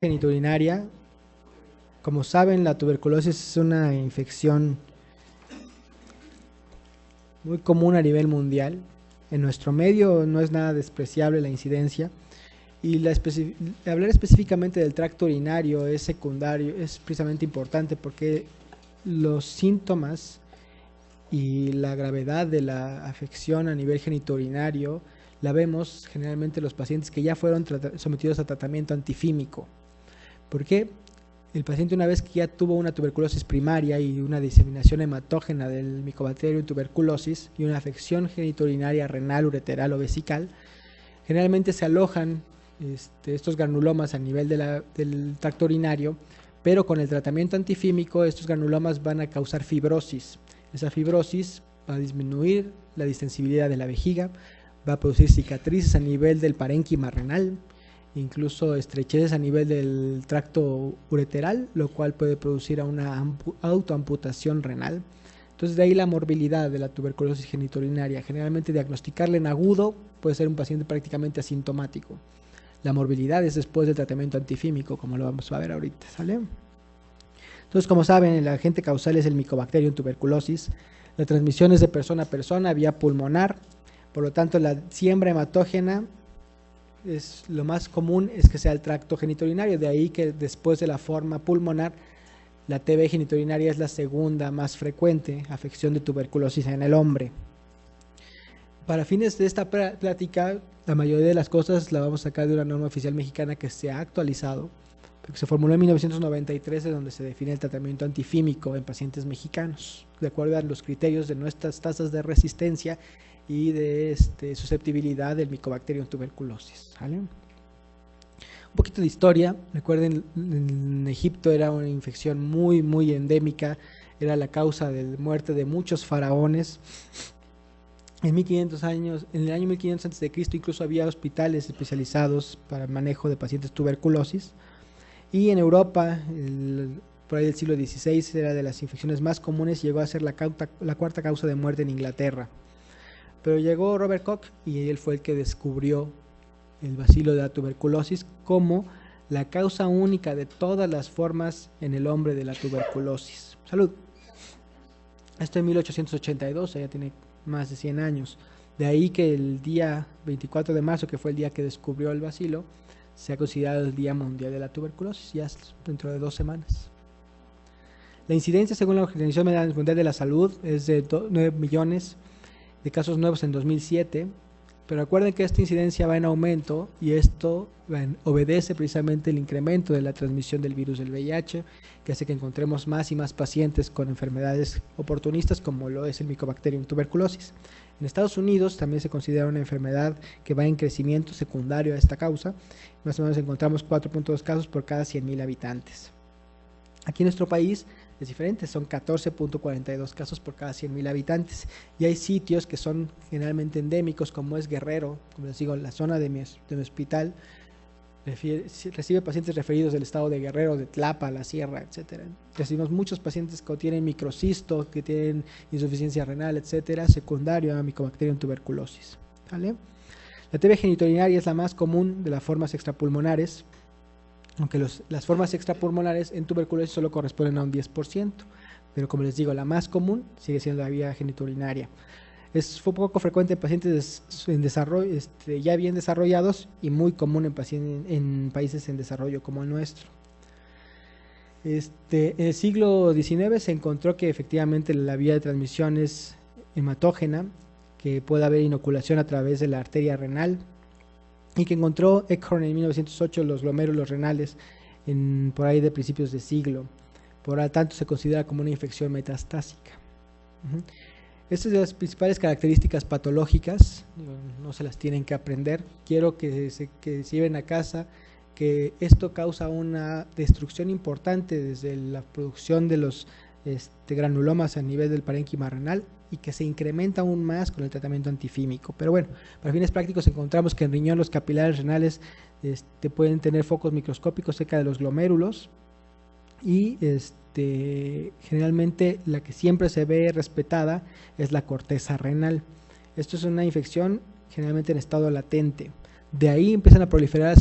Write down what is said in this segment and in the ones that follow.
Genitourinaria. Como saben, la tuberculosis es una infección muy común a nivel mundial. En nuestro medio no es nada despreciable la incidencia. Y hablar específicamente del tracto urinario es secundario, es precisamente importante porque los síntomas y la gravedad de la afección a nivel genitourinario la vemos generalmente en los pacientes que ya fueron sometidos a tratamiento antifímico. ¿Por qué? El paciente, una vez que ya tuvo una tuberculosis primaria y una diseminación hematógena del Mycobacterium tuberculosis y una afección genitourinaria renal, ureteral o vesical, generalmente se alojan estos granulomas a nivel del tracto urinario, pero con el tratamiento antifímico estos granulomas van a causar fibrosis. Esa fibrosis va a disminuir la distensibilidad de la vejiga, va a producir cicatrices a nivel del parénquima renal, incluso estrecheces a nivel del tracto ureteral, lo cual puede producir una autoamputación renal. Entonces, de ahí la morbilidad de la tuberculosis genitourinaria. Generalmente diagnosticarla en agudo puede ser un paciente prácticamente asintomático. La morbilidad es después del tratamiento antifímico, como lo vamos a ver ahorita, ¿sale? Entonces, como saben, el agente causal es el Mycobacterium tuberculosis. La transmisión es de persona a persona vía pulmonar. Por lo tanto, la siembra hematógena lo más común es que sea el tracto genitourinario. De ahí que después de la forma pulmonar, la TB genitourinaria es la segunda más frecuente afección de tuberculosis en el hombre. Para fines de esta plática, la mayoría de las cosas la vamos a sacar de una norma oficial mexicana que se ha actualizado, porque se formuló en 1993, donde se define el tratamiento antifímico en pacientes mexicanos, de acuerdo a los criterios de nuestras tasas de resistencia y de susceptibilidad del Mycobacterium tuberculosis, ¿vale? Un poquito de historia. Recuerden, en Egipto era una infección muy endémica, era la causa de muerte de muchos faraones. En el año 1500 a.C. incluso había hospitales especializados para el manejo de pacientes tuberculosis. Y en Europa, por ahí del siglo XVI, era de las infecciones más comunes y llegó a ser la cuarta causa de muerte en Inglaterra. Pero llegó Robert Koch y él fue el que descubrió el bacilo de la tuberculosis como la causa única de todas las formas en el hombre de la tuberculosis. Salud. Esto en 1882, ya tiene más de 100 años. De ahí que el día 24 de marzo, que fue el día que descubrió el bacilo, se ha considerado el Día Mundial de la Tuberculosis, ya dentro de 2 semanas. La incidencia, según la Organización Mundial de la Salud, es de 9 millones de casos nuevos en 2007, pero recuerden que esta incidencia va en aumento y esto obedece precisamente el incremento de la transmisión del virus del VIH, que hace que encontremos más y más pacientes con enfermedades oportunistas como lo es el Mycobacterium tuberculosis. En Estados Unidos también se considera una enfermedad que va en crecimiento secundario a esta causa. Más o menos encontramos 4.2 casos por cada 100.000 habitantes. Aquí en nuestro país es diferente, son 14.42 casos por cada 100.000 habitantes. Y hay sitios que son generalmente endémicos, como es Guerrero, como les digo, la zona de mi hospital recibe pacientes referidos del estado de Guerrero, de Tlapa, la Sierra, etcétera. Recibimos muchos pacientes que tienen microcisto, que tienen insuficiencia renal, etcétera, secundario a Mycobacterium tuberculosis, ¿vale? La TB genitourinaria es la más común de las formas extrapulmonares, aunque las formas extrapulmonares en tuberculosis solo corresponden a un 10%, pero como les digo, la más común sigue siendo la vía genitourinaria. Es poco frecuente en pacientes en desarrollo, ya bien desarrollados, y muy común en países en desarrollo como el nuestro. En el siglo XIX se encontró que efectivamente la vía de transmisión es hematógena, que puede haber inoculación a través de la arteria renal, y que encontró Eckhorn en 1908 los glomérulos renales por ahí de principios de siglo. Por lo tanto, se considera como una infección metastásica. Estas son las principales características patológicas, no se las tienen que aprender. Quiero que se lleven a casa que esto causa una destrucción importante desde la producción de los granulomas a nivel del parénquima renal y que se incrementa aún más con el tratamiento antifímico. Pero bueno, para fines prácticos encontramos que en riñón los capilares renales pueden tener focos microscópicos cerca de los glomérulos y generalmente la que siempre se ve respetada es la corteza renal. Esto es una infección generalmente en estado latente. De ahí empiezan a proliferar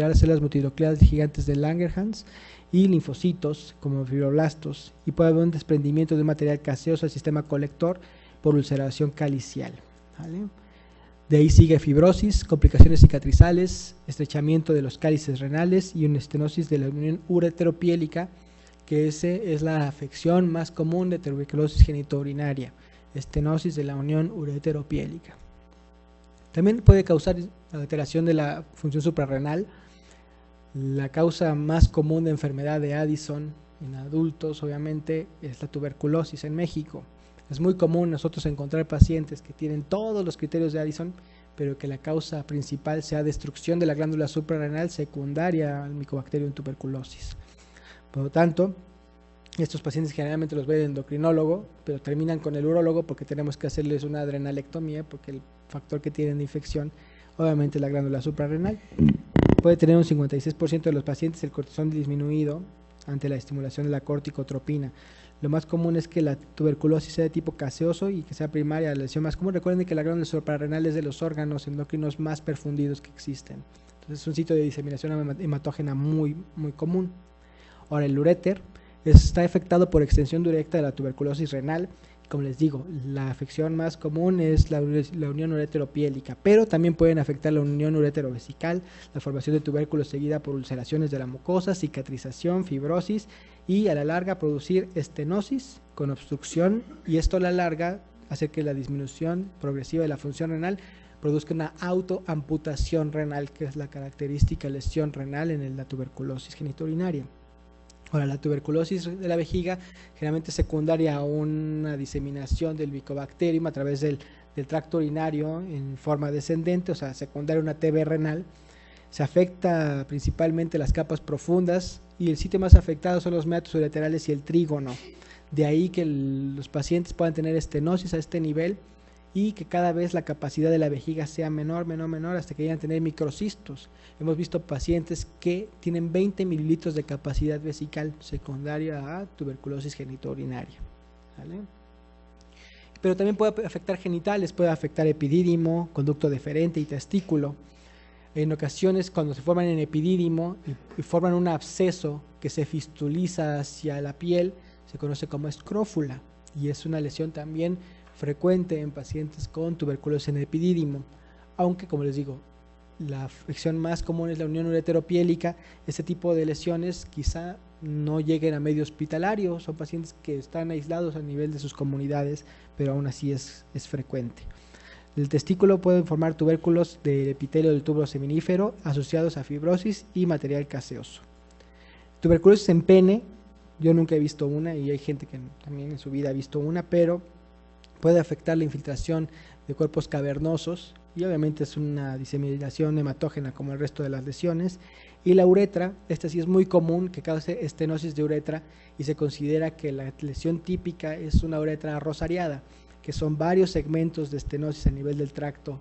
las células multinucleares gigantes de Langerhans y linfocitos como fibroblastos, y puede haber un desprendimiento de un material gaseoso al sistema colector por ulceración calicial, ¿vale? De ahí sigue fibrosis, complicaciones cicatrizales, estrechamiento de los cálices renales y una estenosis de la unión ureteropiélica, que ese es la afección más común de tuberculosis genitourinaria, estenosis de la unión ureteropiélica. También puede causar alteración de la función suprarrenal. La causa más común de enfermedad de Addison en adultos, obviamente, es la tuberculosis en México. Es muy común nosotros encontrar pacientes que tienen todos los criterios de Addison, pero que la causa principal sea destrucción de la glándula suprarrenal secundaria al Mycobacterium tuberculosis. Por lo tanto, estos pacientes generalmente los ve el endocrinólogo, pero terminan con el urólogo porque tenemos que hacerles una adrenalectomía, porque el factor que tienen de infección, obviamente, es la glándula suprarrenal. Puede tener un 56% de los pacientes el cortisol disminuido ante la estimulación de la corticotropina. Lo más común es que la tuberculosis sea de tipo gaseoso y que sea primaria, la lesión más común. Recuerden que la glándula suprarrenal es de los órganos endocrinos más perfundidos que existen. Entonces es un sitio de diseminación hematógena muy común. Ahora, el uréter está afectado por extensión directa de la tuberculosis renal. Como les digo, la afección más común es la unión ureteropiélica, pero también pueden afectar la unión ureterovesical, la formación de tubérculos seguida por ulceraciones de la mucosa, cicatrización, fibrosis y a la larga producir estenosis con obstrucción, y esto a la larga hace que la disminución progresiva de la función renal produzca una autoamputación renal, que es la característica lesión renal en la tuberculosis genitourinaria. Ahora, la tuberculosis de la vejiga generalmente es secundaria a una diseminación del Mycobacterium a través del tracto urinario en forma descendente, o sea, secundaria a una TB renal. Se afecta principalmente las capas profundas y el sitio más afectado son los meatos ureterales y el trígono. De ahí que los pacientes puedan tener estenosis a este nivel y que cada vez la capacidad de la vejiga sea menor hasta que llegan a tener microcistos. Hemos visto pacientes que tienen 20 mililitros de capacidad vesical secundaria a tuberculosis genitourinaria, ¿vale? Pero también puede afectar genitales, puede afectar epidídimo, conducto deferente y testículo. En ocasiones, cuando se forman en epidídimo y forman un absceso que se fistuliza hacia la piel, se conoce como escrófula, y es una lesión también frecuente en pacientes con tuberculosis en epidídimo, aunque, como les digo, la afección más común es la unión ureteropiélica. Este tipo de lesiones quizá no lleguen a medio hospitalario, son pacientes que están aislados a nivel de sus comunidades, pero aún así es frecuente. El testículo puede formar tubérculos del epitelio del túbulo seminífero asociados a fibrosis y material gaseoso. Tuberculosis en pene, yo nunca he visto una y hay gente que también en su vida ha visto una, pero puede afectar la infiltración de cuerpos cavernosos y obviamente es una diseminación hematógena como el resto de las lesiones. Y la uretra, esta sí es muy común que cause estenosis de uretra y se considera que la lesión típica es una uretra rosariada, que son varios segmentos de estenosis a nivel del tracto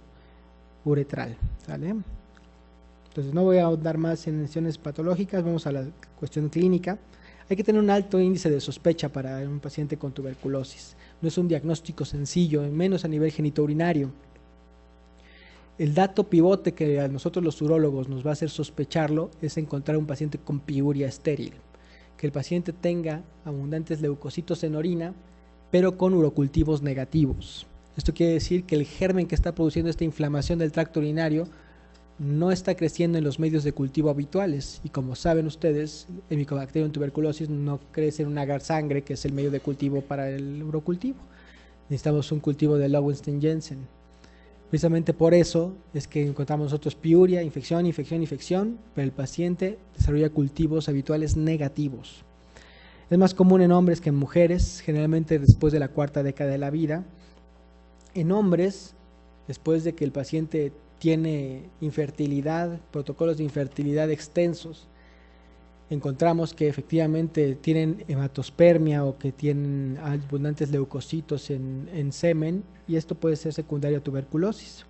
uretral, ¿sale? Entonces no voy a ahondar más en lesiones patológicas, vamos a la cuestión clínica. Hay que tener un alto índice de sospecha para un paciente con tuberculosis. No es un diagnóstico sencillo, menos a nivel genitourinario. El dato pivote que a nosotros los urólogos nos va a hacer sospecharlo es encontrar un paciente con piuria estéril, que el paciente tenga abundantes leucocitos en orina, pero con urocultivos negativos. Esto quiere decir que el germen que está produciendo esta inflamación del tracto urinario no está creciendo en los medios de cultivo habituales, y como saben ustedes, el Mycobacterium tuberculosis no crece en un agar sangre, que es el medio de cultivo para el urocultivo. Necesitamos un cultivo de Lowenstein-Jensen. Precisamente por eso es que encontramos nosotros piuria, infección, pero el paciente desarrolla cultivos habituales negativos. Es más común en hombres que en mujeres, generalmente después de la cuarta década de la vida. En hombres, después de que el paciente tiene infertilidad, protocolos de infertilidad extensos, encontramos que efectivamente tienen hematospermia o que tienen abundantes leucocitos en semen, y esto puede ser secundario a tuberculosis.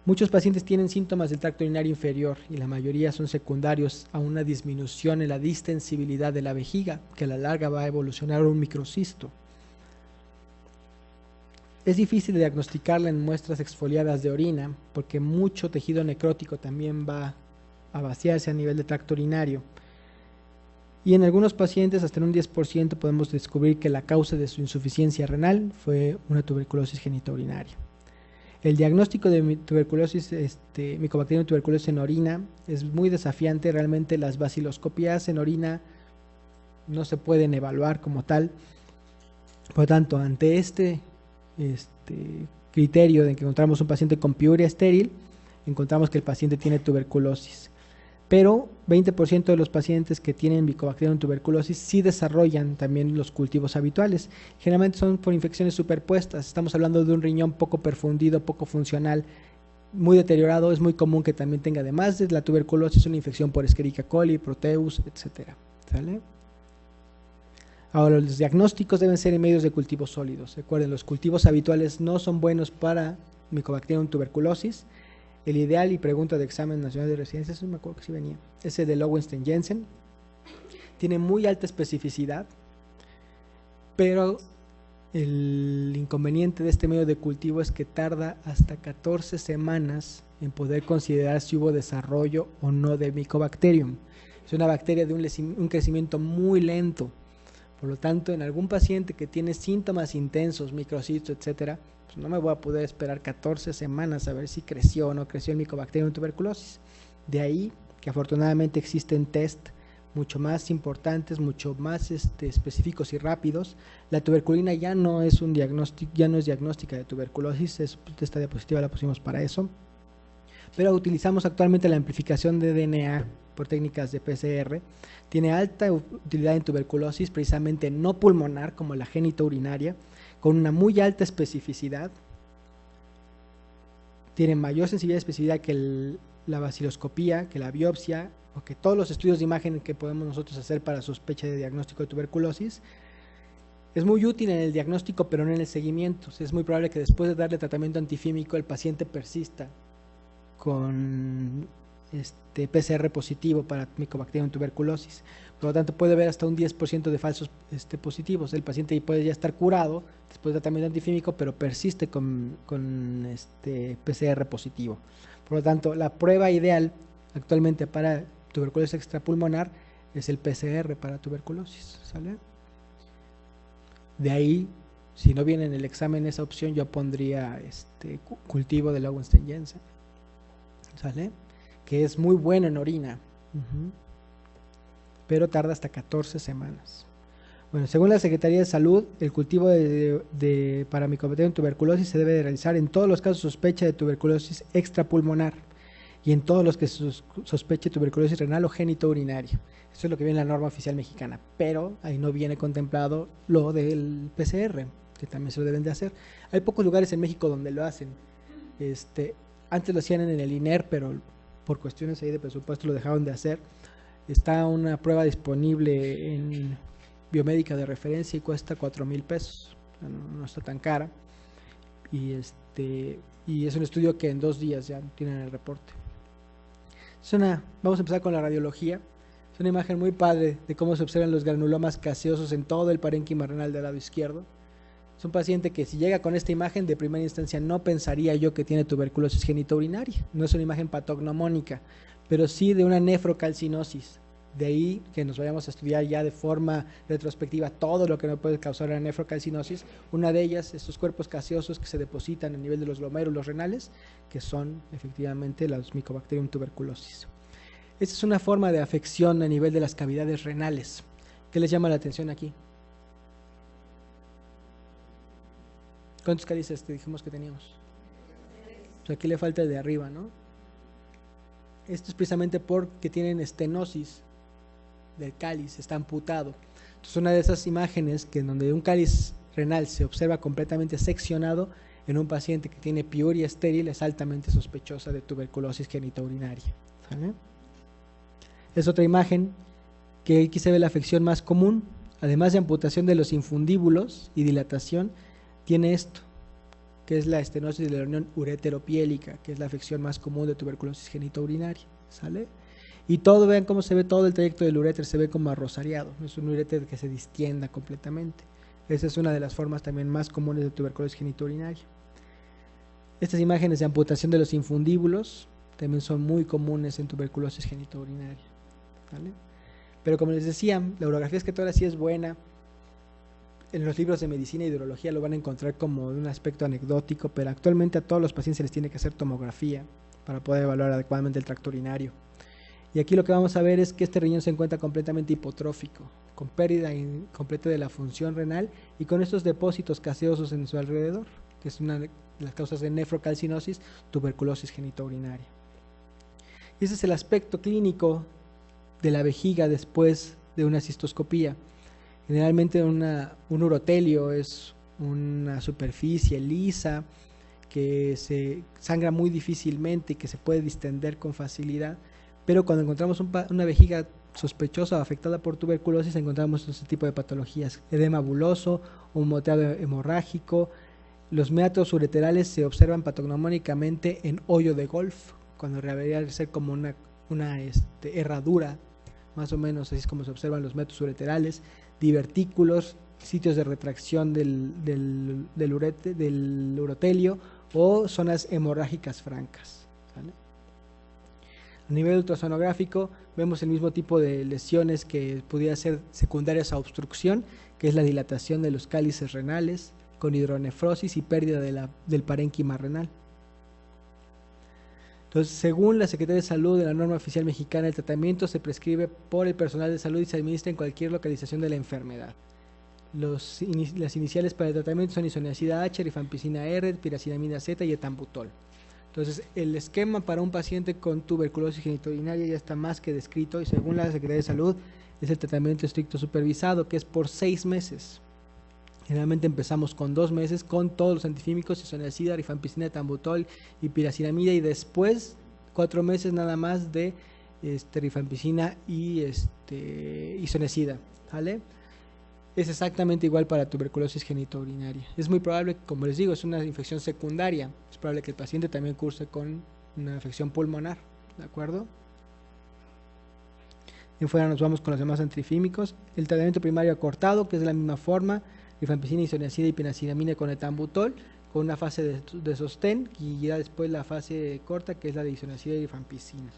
Muchos pacientes tienen síntomas del tracto urinario inferior y la mayoría son secundarios a una disminución en la distensibilidad de la vejiga, que a la larga va a evolucionar a un microcisto. Es difícil diagnosticarla en muestras exfoliadas de orina porque mucho tejido necrótico también va a vaciarse a nivel de tracto urinario. Y en algunos pacientes, hasta en un 10%, podemos descubrir que la causa de su insuficiencia renal fue una tuberculosis genitourinaria. El diagnóstico de tuberculosis, Mycobacterium tuberculosis en orina es muy desafiante. Realmente las baciloscopías en orina no se pueden evaluar como tal. Por lo tanto, ante este criterio de que encontramos un paciente con piuria estéril, encontramos que el paciente tiene tuberculosis. Pero 20% de los pacientes que tienen Mycobacterium tuberculosis sí desarrollan también los cultivos habituales. Generalmente son por infecciones superpuestas. Estamos hablando de un riñón poco perfundido, poco funcional, muy deteriorado. Es muy común que también tenga, además de la tuberculosis, una infección por Escherichia coli, Proteus, etc. ¿Sale? Ahora, los diagnósticos deben ser en medios de cultivos sólidos. Recuerden, los cultivos habituales no son buenos para Mycobacterium tuberculosis. El ideal y pregunta de examen nacional de residencia, eso me acuerdo que sí venía, ese de Lowenstein-Jensen, tiene muy alta especificidad, pero el inconveniente de este medio de cultivo es que tarda hasta 14 semanas en poder considerar si hubo desarrollo o no de Mycobacterium. Es una bacteria de un crecimiento muy lento. Por lo tanto, en algún paciente que tiene síntomas intensos, microcitos, etcétera, pues no me voy a poder esperar 14 semanas a ver si creció o no creció el Mycobacterium tuberculosis. De ahí que afortunadamente existen test mucho más importantes, mucho más específicos y rápidos. La tuberculina ya no es un diagnóstico, ya no es diagnóstica de tuberculosis. Esta diapositiva la pusimos para eso. Pero utilizamos actualmente la amplificación de DNA por técnicas de PCR. Tiene alta utilidad en tuberculosis, precisamente no pulmonar como la genitourinaria, con una muy alta especificidad. Tiene mayor sensibilidad y especificidad que la baciloscopía, que la biopsia, o que todos los estudios de imagen que podemos nosotros hacer para sospecha de diagnóstico de tuberculosis. Es muy útil en el diagnóstico, pero no en el seguimiento. O sea, es muy probable que después de darle tratamiento antifímico, el paciente persista con PCR positivo para Mycobacterium tuberculosis. Por lo tanto, puede haber hasta un 10% de falsos positivos. El paciente puede ya estar curado después de tratamiento antifímico, pero persiste con PCR positivo. Por lo tanto, la prueba ideal actualmente para tuberculosis extrapulmonar es el PCR para tuberculosis. ¿Sale? De ahí, si no viene en el examen esa opción, yo pondría cultivo de Lowenstein-Jensen. ¿Sale? Que es muy bueno en orina, pero tarda hasta 14 semanas. Bueno, según la Secretaría de Salud, el cultivo para Mycobacterium tuberculosis se debe de realizar en todos los casos de sospecha de tuberculosis extrapulmonar y en todos los que sospeche tuberculosis renal o genitourinaria. Eso es lo que viene en la norma oficial mexicana, pero ahí no viene contemplado lo del PCR, que también se lo deben de hacer. Hay pocos lugares en México donde lo hacen. Antes lo hacían en el INER, pero por cuestiones ahí de presupuesto lo dejaron de hacer. Está una prueba disponible en Biomédica de referencia y cuesta 4,000 pesos. O sea, no está tan cara. Y es un estudio que en 2 días ya tienen el reporte. Vamos a empezar con la radiología. Es una imagen muy padre de cómo se observan los granulomas caseosos en todo el parénquima renal del lado izquierdo. Es un paciente que si llega con esta imagen de primera instancia no pensaría yo que tiene tuberculosis genitourinaria. No es una imagen patognomónica, pero sí de una nefrocalcinosis. De ahí que nos vayamos a estudiar ya de forma retrospectiva todo lo que nos puede causar la nefrocalcinosis. Una de ellas, estos cuerpos gaseosos que se depositan a nivel de los glomérulos renales, que son efectivamente los Mycobacterium tuberculosis. Esta es una forma de afección a nivel de las cavidades renales. ¿Qué les llama la atención aquí? ¿Cuántos cálices te dijimos que teníamos? Pues aquí le falta el de arriba, ¿no? Esto es precisamente porque tienen estenosis del cáliz, está amputado. Entonces, una de esas imágenes que en donde un cáliz renal se observa completamente seccionado en un paciente que tiene piuria estéril es altamente sospechosa de tuberculosis genitourinaria. ¿Sale? Es otra imagen que aquí se ve la afección más común, además de amputación de los infundíbulos y dilatación. Tiene esto, que es la estenosis de la reunión ureteropiélica, que es la afección más común de tuberculosis genitourinaria. ¿Sale? Y todo, vean cómo se ve todo el trayecto del uréter, se ve como arrosariado. No es un uréter que se distienda completamente. Esa es una de las formas también más comunes de tuberculosis genitourinaria. Estas imágenes de amputación de los infundíbulos también son muy comunes en tuberculosis genitourinaria, ¿vale? Pero como les decía, la urografía escatórica sí es buena. En los libros de medicina y de urología lo van a encontrar como un aspecto anecdótico, pero actualmente a todos los pacientes se les tiene que hacer tomografía para poder evaluar adecuadamente el tracto urinario. Y aquí lo que vamos a ver es que este riñón se encuentra completamente hipotrófico, con pérdida completa de la función renal y con estos depósitos gaseosos en su alrededor, que es una de las causas de nefrocalcinosis, tuberculosis genitourinaria. Y ese es el aspecto clínico de la vejiga después de una cistoscopía. Generalmente un urotelio es una superficie lisa que se sangra muy difícilmente y que se puede distender con facilidad, pero cuando encontramos una vejiga sospechosa o afectada por tuberculosis encontramos este tipo de patologías: edema buloso, un moteado hemorrágico. Los meatos ureterales se observan patognomónicamente en hoyo de golf, cuando debería ser como una herradura, más o menos así es como se observan los meatos ureterales. Divertículos, sitios de retracción del urotelio o zonas hemorrágicas francas, ¿vale? A nivel ultrasonográfico vemos el mismo tipo de lesiones que pudiera ser secundarias a obstrucción, que es la dilatación de los cálices renales con hidronefrosis y pérdida del parénquima renal. Entonces, según la Secretaría de Salud de la norma oficial mexicana, el tratamiento se prescribe por el personal de salud y se administra en cualquier localización de la enfermedad. Las iniciales para el tratamiento son isoniazida H, rifampicina R, piracinamida Z y etambutol. Entonces, el esquema para un paciente con tuberculosis genitourinaria ya está más que descrito y según la Secretaría de Salud es el tratamiento estricto supervisado, que es por 6 meses. Generalmente empezamos con 2 meses con todos los antifímicos, isoniazida, rifampicina, etambutol y piracinamida, y después 4 meses nada más de rifampicina y isoniazida, ¿vale? Es exactamente igual para tuberculosis genitourinaria. Es muy probable, como les digo, es una infección secundaria. Es probable que el paciente también curse con una infección pulmonar, ¿de acuerdo? En fuera nos vamos con los demás antifímicos. El tratamiento primario acortado, que es de la misma forma: rifampicina, isoniazida y piracinamida con etambutol, con una fase de sostén, y ya después la fase corta, que es la de isoniazida y rifampicina.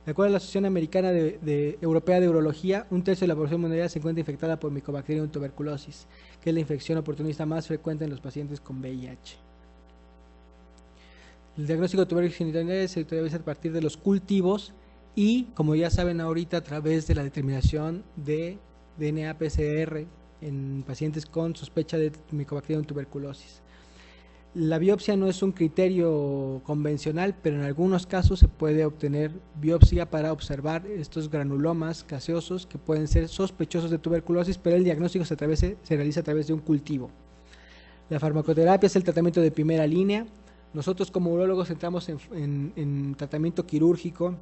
De acuerdo a la Asociación Americana Europea de Urología, 1/3 de la población mundial se encuentra infectada por Mycobacterium tuberculosis, que es la infección oportunista más frecuente en los pacientes con VIH. El diagnóstico de tuberculosis genitourinaria se realiza a partir de los cultivos y, como ya saben ahorita, a través de la determinación de DNA PCR en pacientes con sospecha de Mycobacterium tuberculosis. La biopsia no es un criterio convencional, pero en algunos casos se puede obtener biopsia para observar estos granulomas gaseosos que pueden ser sospechosos de tuberculosis, pero el diagnóstico se realiza a través de un cultivo. La farmacoterapia es el tratamiento de primera línea. Nosotros como urólogos entramos en tratamiento quirúrgico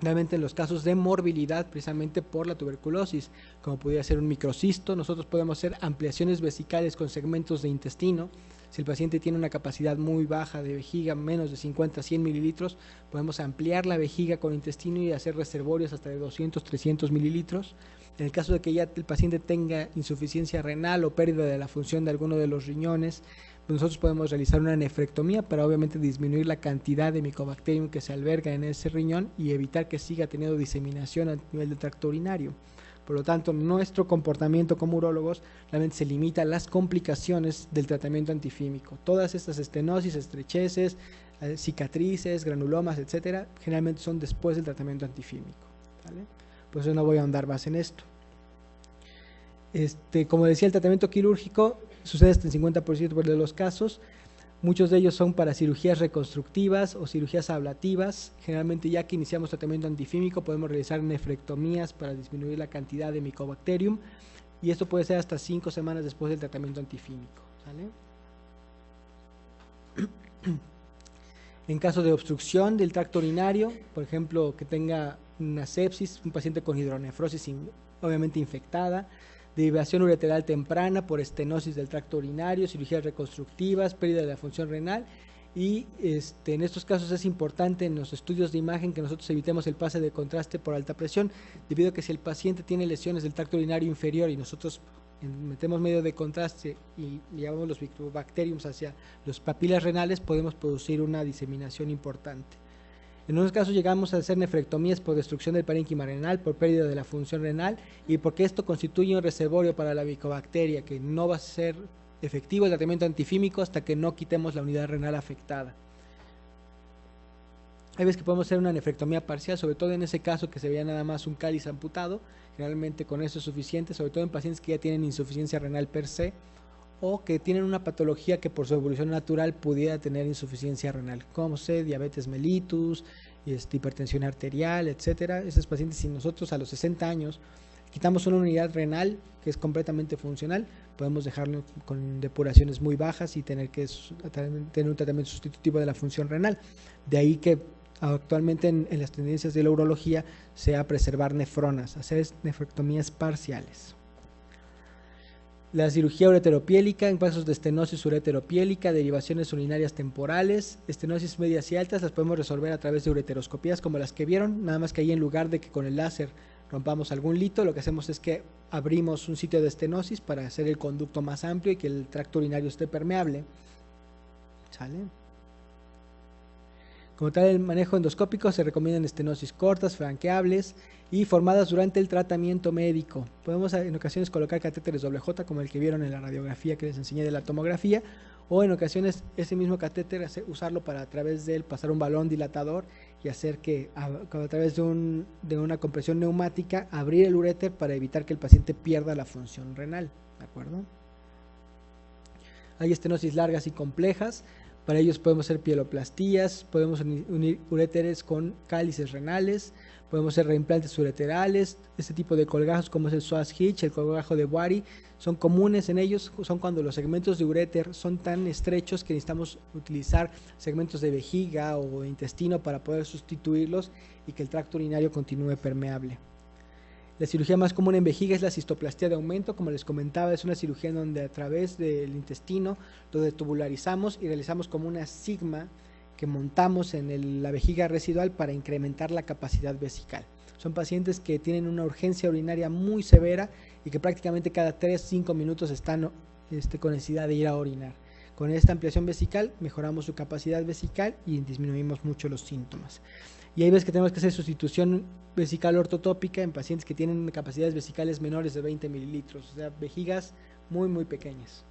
realmente en los casos de morbilidad precisamente por la tuberculosis, como pudiera ser un microcisto. Nosotros podemos hacer ampliaciones vesicales con segmentos de intestino. Si el paciente tiene una capacidad muy baja de vejiga, menos de 50 a 100 mililitros, podemos ampliar la vejiga con intestino y hacer reservorios hasta de 200, 300 mililitros. En el caso de que ya el paciente tenga insuficiencia renal o pérdida de la función de alguno de los riñones, pues nosotros podemos realizar una nefrectomía para obviamente disminuir la cantidad de Mycobacterium que se alberga en ese riñón y evitar que siga teniendo diseminación a nivel del tracto urinario. Por lo tanto, nuestro comportamiento como urólogos realmente se limita a las complicaciones del tratamiento antifímico. Todas estas estenosis, estrecheces, cicatrices, granulomas, etcétera, generalmente son después del tratamiento antifímico, ¿vale? Por eso no voy a ahondar más en esto. Como decía, el tratamiento quirúrgico sucede hasta el 50% de los casos. Muchos de ellos son para cirugías reconstructivas o cirugías ablativas. Generalmente, ya que iniciamos tratamiento antifímico, podemos realizar nefrectomías para disminuir la cantidad de Mycobacterium, y esto puede ser hasta 5 semanas después del tratamiento antifímico, ¿vale? En caso de obstrucción del tracto urinario, por ejemplo, que tenga una sepsis, un paciente con hidronefrosis obviamente infectada, derivación ureteral temprana por estenosis del tracto urinario, cirugías reconstructivas, pérdida de la función renal, y en estos casos es importante en los estudios de imagen que nosotros evitemos el pase de contraste por alta presión, debido a que si el paciente tiene lesiones del tracto urinario inferior y nosotros metemos medio de contraste y llevamos los bacteriums hacia los papilas renales, podemos producir una diseminación importante. En unos casos llegamos a hacer nefrectomías por destrucción del parénquima renal, por pérdida de la función renal y porque esto constituye un reservorio para la micobacteria que no va a ser efectivo el tratamiento antifímico hasta que no quitemos la unidad renal afectada. Hay veces que podemos hacer una nefrectomía parcial, sobre todo en ese caso que se veía nada más un cáliz amputado, generalmente con eso es suficiente, sobre todo en pacientes que ya tienen insuficiencia renal per se o que tienen una patología que por su evolución natural pudiera tener insuficiencia renal, como diabetes mellitus, hipertensión arterial, etcétera. Esos pacientes, si nosotros a los 60 años quitamos una unidad renal que es completamente funcional, podemos dejarlo con depuraciones muy bajas y tener un tratamiento sustitutivo de la función renal. De ahí que actualmente en las tendencias de la urología sea preservar nefronas, hacer nefrectomías parciales. La cirugía ureteropiélica en casos de estenosis ureteropiélica, derivaciones urinarias temporales, estenosis medias y altas, las podemos resolver a través de ureteroscopías como las que vieron, nada más que ahí en lugar de que con el láser rompamos algún lito, lo que hacemos es que abrimos un sitio de estenosis para hacer el conducto más amplio y que el tracto urinario esté permeable. ¿Sale? Como tal, el manejo endoscópico se recomiendan estenosis cortas, franqueables y formadas durante el tratamiento médico. Podemos en ocasiones colocar catéteres WJ como el que vieron en la radiografía que les enseñé de la tomografía, o en ocasiones ese mismo catéter usarlo para a través de él pasar un balón dilatador y hacer que a través de una compresión neumática abrir el uréter para evitar que el paciente pierda la función renal. ¿De acuerdo? Hay estenosis largas y complejas. Para ellos podemos hacer pieloplastías, podemos unir uréteres con cálices renales, podemos hacer reimplantes ureterales. Este tipo de colgajos como es el Swass-Hitch, el colgajo de Boary, son comunes en ellos, son cuando los segmentos de uréter son tan estrechos que necesitamos utilizar segmentos de vejiga o intestino para poder sustituirlos y que el tracto urinario continúe permeable. La cirugía más común en vejiga es la cistoplastía de aumento, como les comentaba, es una cirugía en donde a través del intestino lo detubularizamos y realizamos como una sigma que montamos en la vejiga residual para incrementar la capacidad vesical. Son pacientes que tienen una urgencia urinaria muy severa y que prácticamente cada 3-5 minutos están con necesidad de ir a orinar. Con esta ampliación vesical mejoramos su capacidad vesical y disminuimos mucho los síntomas. Y hay veces que tenemos que hacer sustitución vesical ortotópica en pacientes que tienen capacidades vesicales menores de 20 mililitros, o sea, vejigas muy pequeñas.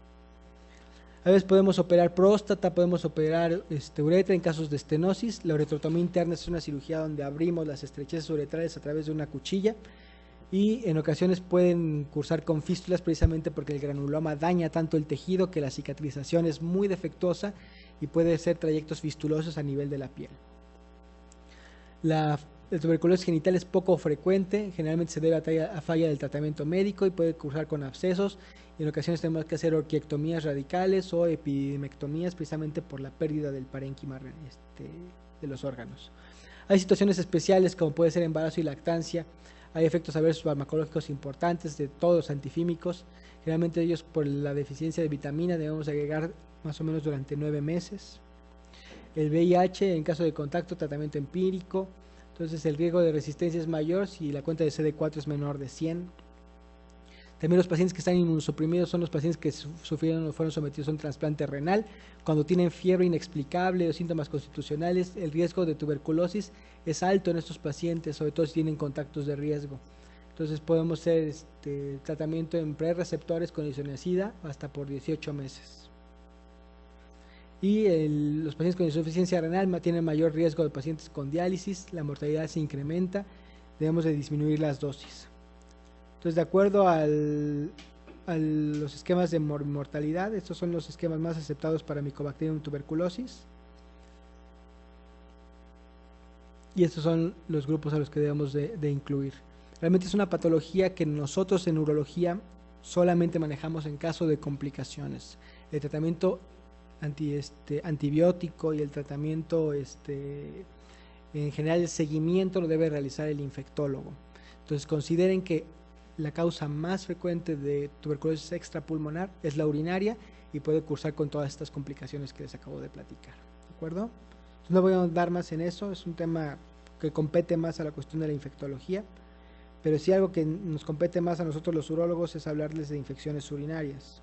A veces podemos operar próstata, podemos operar uretra en casos de estenosis. La uretrotomía interna es una cirugía donde abrimos las estrecheces uretrales a través de una cuchilla y en ocasiones pueden cursar con fístulas precisamente porque el granuloma daña tanto el tejido que la cicatrización es muy defectuosa y puede ser trayectos fistulosos a nivel de la piel. La tuberculosis genital es poco frecuente, generalmente se debe a falla del tratamiento médico y puede cursar con abscesos. Y en ocasiones tenemos que hacer orquiectomías radicales o epidemectomías precisamente por la pérdida del parénquima de los órganos. Hay situaciones especiales como puede ser embarazo y lactancia, hay efectos adversos farmacológicos importantes de todos los antifímicos, generalmente ellos por la deficiencia de vitamina debemos agregar más o menos durante 9 meses. El VIH en caso de contacto, tratamiento empírico, entonces el riesgo de resistencia es mayor si la cuenta de CD4 es menor de 100. También los pacientes que están inmunosuprimidos son los pacientes que sufrieron o fueron sometidos a un trasplante renal. Cuando tienen fiebre inexplicable o síntomas constitucionales, el riesgo de tuberculosis es alto en estos pacientes, sobre todo si tienen contactos de riesgo. Entonces podemos hacer tratamiento en prereceptores con isoniazida hasta por 18 meses. Y los pacientes con insuficiencia renal tienen mayor riesgo de pacientes con diálisis, la mortalidad se incrementa, debemos de disminuir las dosis. Entonces, de acuerdo a los esquemas de mortalidad, estos son los esquemas más aceptados para Mycobacterium tuberculosis. Y estos son los grupos a los que debemos de incluir. Realmente es una patología que nosotros en urología solamente manejamos en caso de complicaciones. El tratamiento antibiótico y el tratamiento en general el seguimiento lo debe realizar el infectólogo. Entonces consideren que la causa más frecuente de tuberculosis extrapulmonar es la urinaria y puede cursar con todas estas complicaciones que les acabo de platicar. ¿De acuerdo? Entonces no voy a ahondar más en eso, es un tema que compete más a la cuestión de la infectología, pero sí algo que nos compete más a nosotros los urólogos es hablarles de infecciones urinarias.